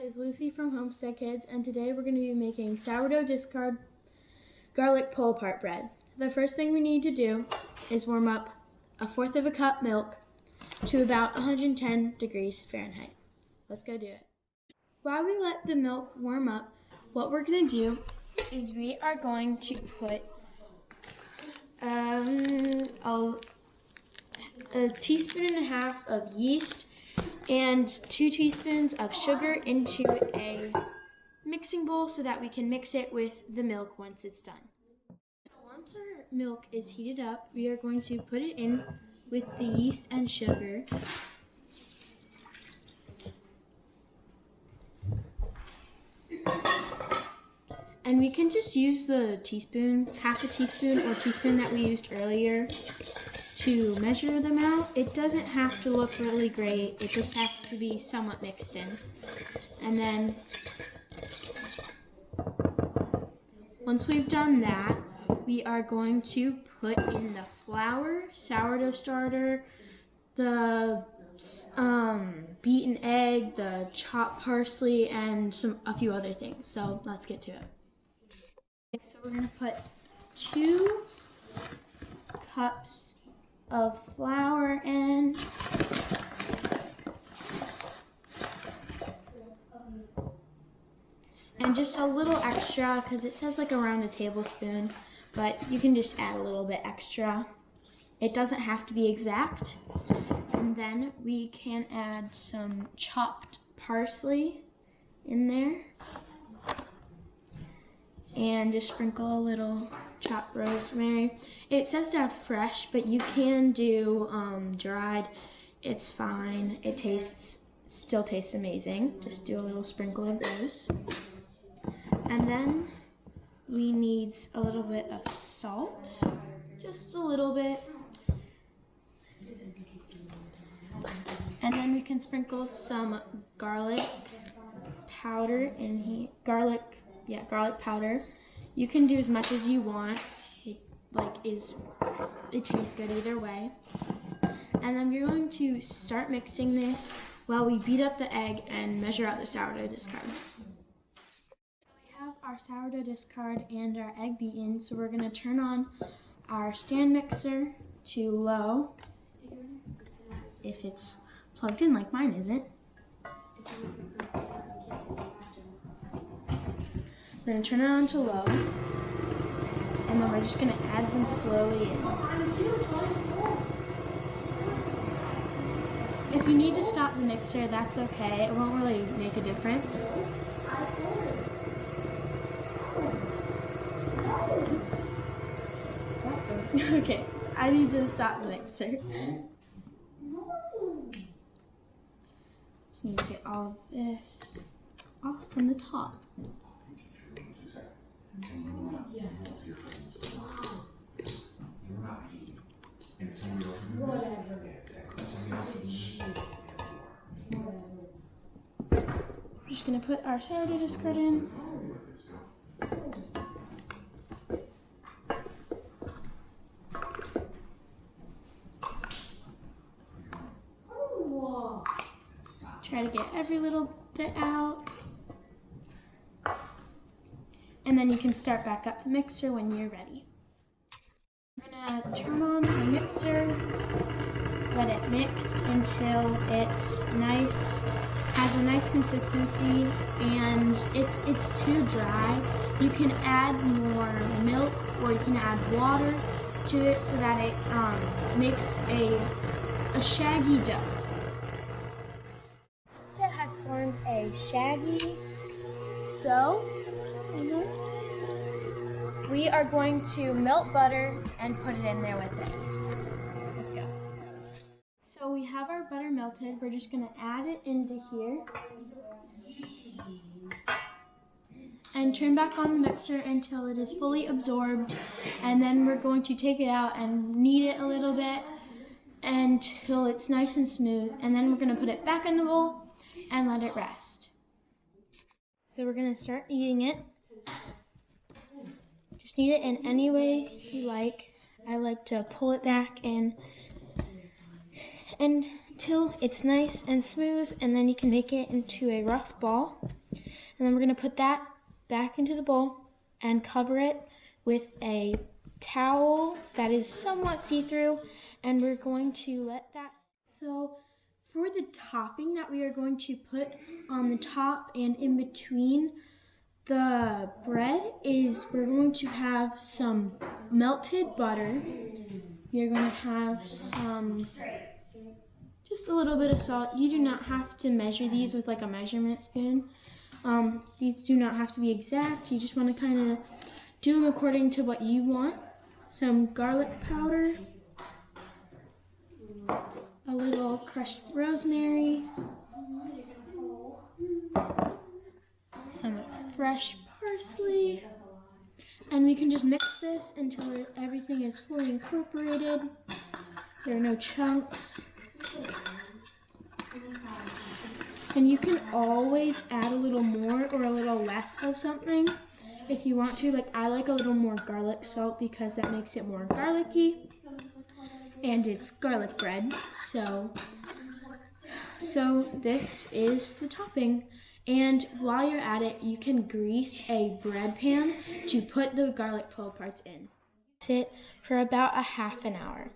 Is Lucy from Homestead Kids, and today we're going to be making sourdough discard garlic pull-apart bread. The first thing we need to do is warm up 1/4 cup milk to about 110 degrees Fahrenheit. Let's go do it. While we let the milk warm up, what we're going to do is we are going to put a teaspoon and a half of yeast and 2 teaspoons of sugar into a mixing bowl so that we can mix it with the milk once it's done. Once our milk is heated up, we are going to put it in with the yeast and sugar. And we can just use the teaspoon, half a teaspoon or teaspoon that we used earlier to measure them out. It doesn't have to look really great, it just has to be somewhat mixed in. And then once we've done that, we are going to put in the flour, sourdough starter, the beaten egg, the chopped parsley, and a few other things. So let's get to it. So we're going to put 2 cups of flour in, and just a little extra because it says like around a tablespoon, but you can just add a little bit extra. It doesn't have to be exact. And then we can add some chopped parsley in there and just sprinkle a little chopped rosemary. It says to have fresh, but you can do dried. It's fine. It still tastes amazing. Just do a little sprinkle of those. And then we need a little bit of salt, just a little bit. And then we can sprinkle some garlic powder in here. Garlic powder. You can do as much as you want. It tastes good either way. And then we're going to start mixing this while we beat up the egg and measure out the sourdough discard. We have our sourdough discard and our egg beaten, so we're going to turn on our stand mixer to low, if it's plugged in like mine isn't. We're going to turn it on to low, and then we're just going to add them slowly in. If you need to stop the mixer, that's okay. It won't really make a difference. Okay, so I need to stop the mixer. Just need to get all of this off from the top. I'm just going to put our sourdough discard in. Try to get every little bit out. And then you can start back up the mixer when you're ready. I'm going to turn on the mixer, let it mix until it's nice, has a nice consistency, and if it's too dry, you can add more milk or you can add water to it so that it makes a shaggy dough. It has formed a shaggy dough. We are going to melt butter and put it in there with it. Let's go. So we have our butter melted. We're just going to add it into here. And turn back on the mixer until it is fully absorbed. And then we're going to take it out and knead it a little bit until it's nice and smooth. And then we're going to put it back in the bowl and let it rest. So we're going to start eating it. Just knead it in any way you like. I like to pull it back and till it's nice and smooth, and then you can make it into a rough ball. And then we're gonna put that back into the bowl and cover it with a towel that is somewhat see-through, and we're going to let that. So for the topping that we are going to put on the top and in between the bread is we're going to have some melted butter. You're going to have just a little bit of salt. You do not have to measure these with like a measurement spoon. These do not have to be exact. You just want to kind of do them according to what you want. Some garlic powder, a little crushed rosemary, some fresh parsley, and we can just mix this until everything is fully incorporated. There are no chunks. And you can always add a little more or a little less of something if you want to. Like I like a little more garlic salt because that makes it more garlicky, and it's garlic bread. So this is the topping. And while you're at it, you can grease a bread pan to put the garlic pull parts in. Sit for about a half an hour.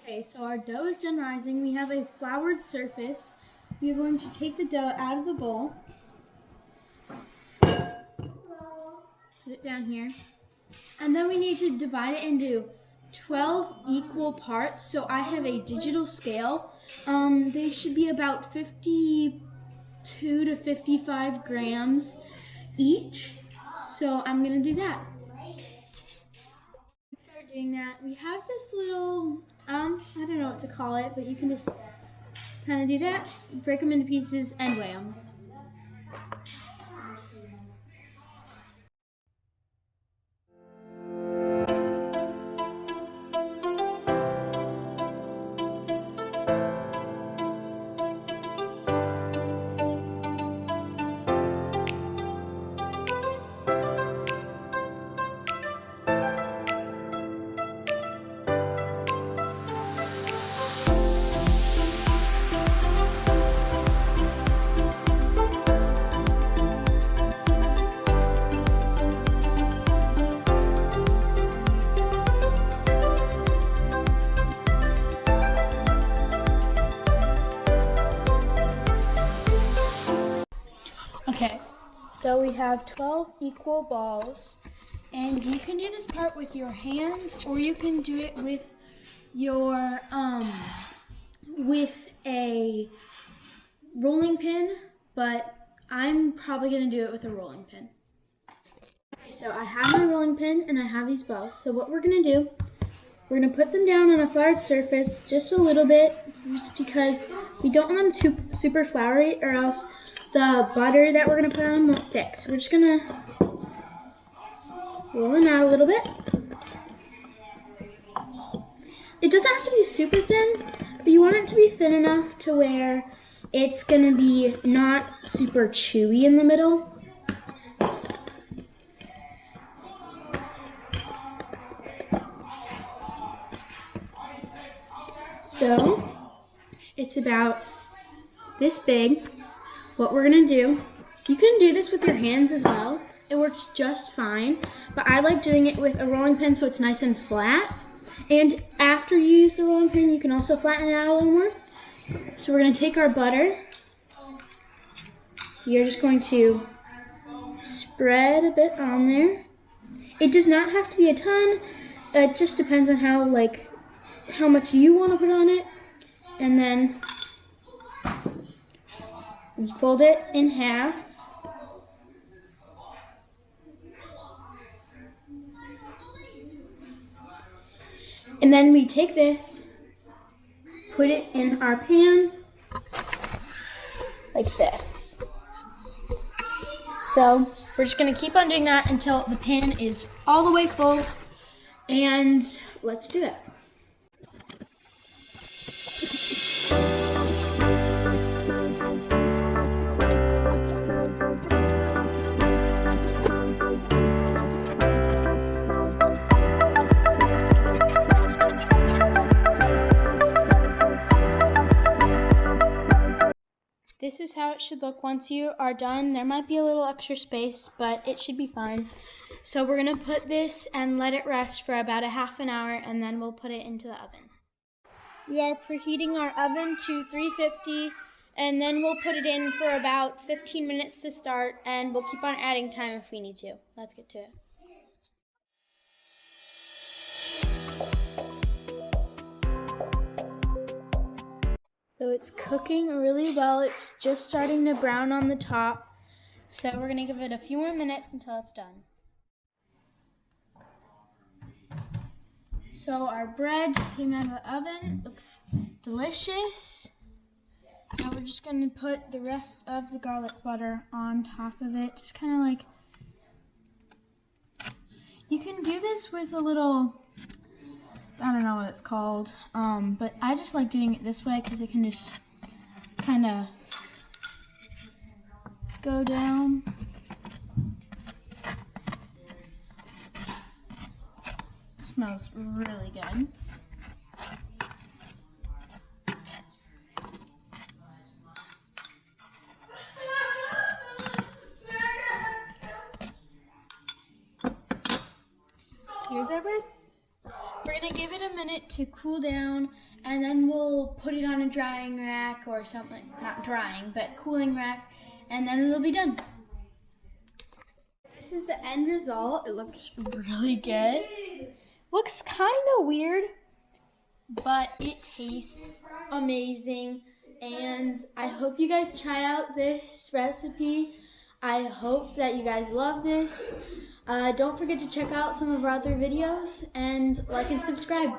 Okay, so our dough is done rising. We have a floured surface. We are going to take the dough out of the bowl, put it down here, and then we need to divide it into 12 equal parts. So I have a digital scale. They should be about 52 to 55 grams each. So I'm gonna do that. After doing that, we have this little, I don't know what to call it, but you can just kind of do that, break them into pieces, and weigh them. Okay, so we have 12 equal balls, and you can do this part with your hands, or you can do it with your, with a rolling pin, but I'm probably gonna do it with a rolling pin. Okay, so I have my rolling pin, and I have these balls, so what we're gonna do, we're gonna put them down on a floured surface, just a little bit, just because we don't want them to super floury, or else the butter that we're going to put on won't stick. So we're just going to roll them out a little bit. It doesn't have to be super thin, but you want it to be thin enough to where it's going to be not super chewy in the middle. So it's about this big. what we're gonna do, you can do this with your hands as well. It works just fine, but I like doing it with a rolling pin so it's nice and flat. And after you use the rolling pin, you can also flatten it out a little more. So we're gonna take our butter. You're just going to spread a bit on there. It does not have to be a ton. It just depends on how much you want to put on it. And then you fold it in half. And then we take this, put it in our pan like this. So we're just gonna keep on doing that until the pan is all the way full, and let's do it. This is how it should look once you are done. There might be a little extra space, but it should be fine. So we're gonna put this and let it rest for about a half an hour, and then we'll put it into the oven. We are preheating our oven to 350, and then we'll put it in for about 15 minutes to start, and we'll keep on adding time if we need to. Let's get to it. So it's cooking really well. It's just starting to brown on the top. So we're gonna give it a few more minutes until it's done. So our bread just came out of the oven. It looks delicious. Now we're just gonna put the rest of the garlic butter on top of it. Just kind of like, you can do this with a little, I don't know what it's called, but I just like doing it this way because it can just kind of go down. It smells really good. Here's our bread. We're gonna give it a minute to cool down, and then we'll put it on a drying rack or something, not drying, but cooling rack, and then it'll be done. This is the end result. It looks really good. Looks kind of weird, but it tastes amazing, and I hope you guys try out this recipe. I hope that you guys love this. Don't forget to check out some of our other videos and like and subscribe.